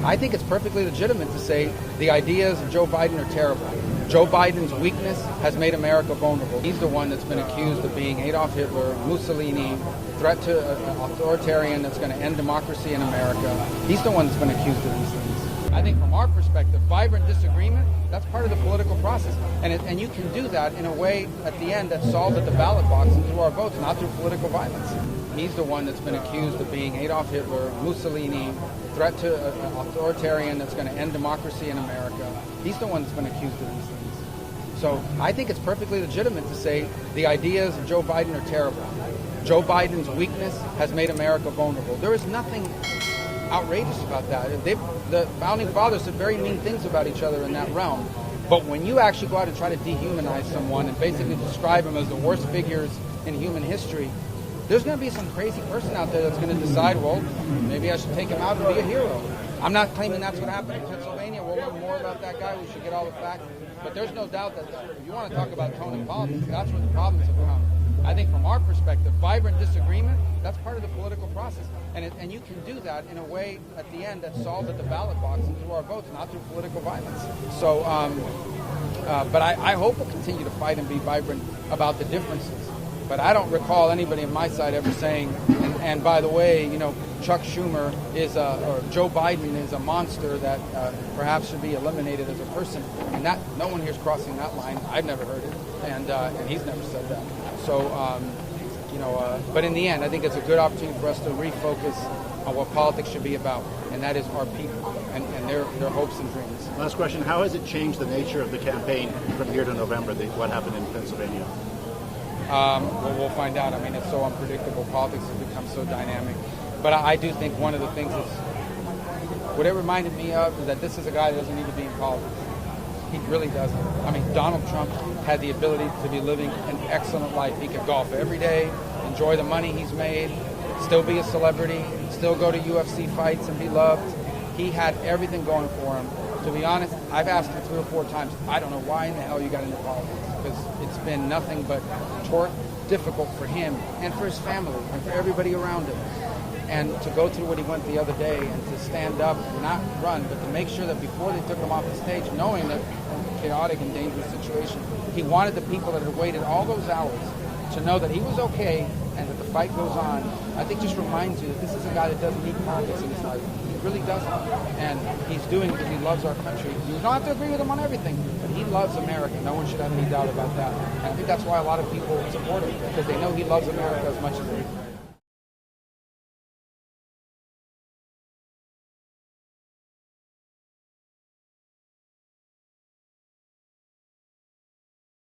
I think it's perfectly legitimate to say the ideas of Joe Biden are terrible. Joe Biden's weakness has made America vulnerable. He's the one that's been accused of being Adolf Hitler, Mussolini, threat to an authoritarian that's going to end democracy in America. He's the one that's been accused of these things. I think from our perspective, vibrant disagreement, that's part of the political process. And you can do that in a way at the end that's solved at the ballot box and through our votes, not through political violence. He's the one that's been accused of being Adolf Hitler, Mussolini, threat to an authoritarian that's going to end democracy in America. He's the one that's been accused of these things. So I think it's perfectly legitimate to say the ideas of Joe Biden are terrible. Joe Biden's weakness has made America vulnerable. There is nothing outrageous about that. The founding fathers said very mean things about each other in that realm. But when you actually go out and try to dehumanize someone and basically describe them as the worst figures in human history, there's going to be some crazy person out there that's going to decide, well, maybe I should take him out and be a hero. I'm not claiming that's what happened in Pennsylvania. We'll learn more about that guy. We should get all the facts. But there's no doubt that if you want to talk about tone in politics, that's where the problems have come. I think from our perspective, vibrant disagreement, that's part of the political process. And you can do that in a way at the end that's solved at the ballot box and through our votes, not through political violence. So, but I hope we'll continue to fight and be vibrant about the differences. But I don't recall anybody on my side ever saying, and by the way, you know, Chuck Schumer or Joe Biden is a monster that perhaps should be eliminated as a person. And that no one here is crossing that line. I've never heard it, and he's never said that. So, but in the end, I think it's a good opportunity for us to refocus on what politics should be about, and that is our people and their hopes and dreams. Last question: how has it changed the nature of the campaign from here to November? What happened in Pennsylvania? Well, we'll find out. I mean, it's so unpredictable. Politics has become so dynamic. But I do think one of the things is, what it reminded me of is that this is a guy that doesn't need to be in politics. He really doesn't. I mean, Donald Trump had the ability to be living an excellent life. He could golf every day, enjoy the money he's made, still be a celebrity, still go to UFC fights and be loved. He had everything going for him. To be honest, I've asked him 3 or 4 times, I don't know why in the hell you got into politics, because it's been nothing but difficult for him and for his family and for everybody around him. And to go through what he went the other day and to stand up and not run, but to make sure that before they took him off the stage, knowing that chaotic and dangerous situation, he wanted the people that had waited all those hours to know that he was okay and that the fight goes on. I think just reminds you that this is a guy that doesn't need politics in his life. He really doesn't. And he's doing it because he loves our country. You don't have to agree with him on everything, but he loves America. No one should have any doubt about that. And I think that's why a lot of people support him, because they know he loves America as much as they do.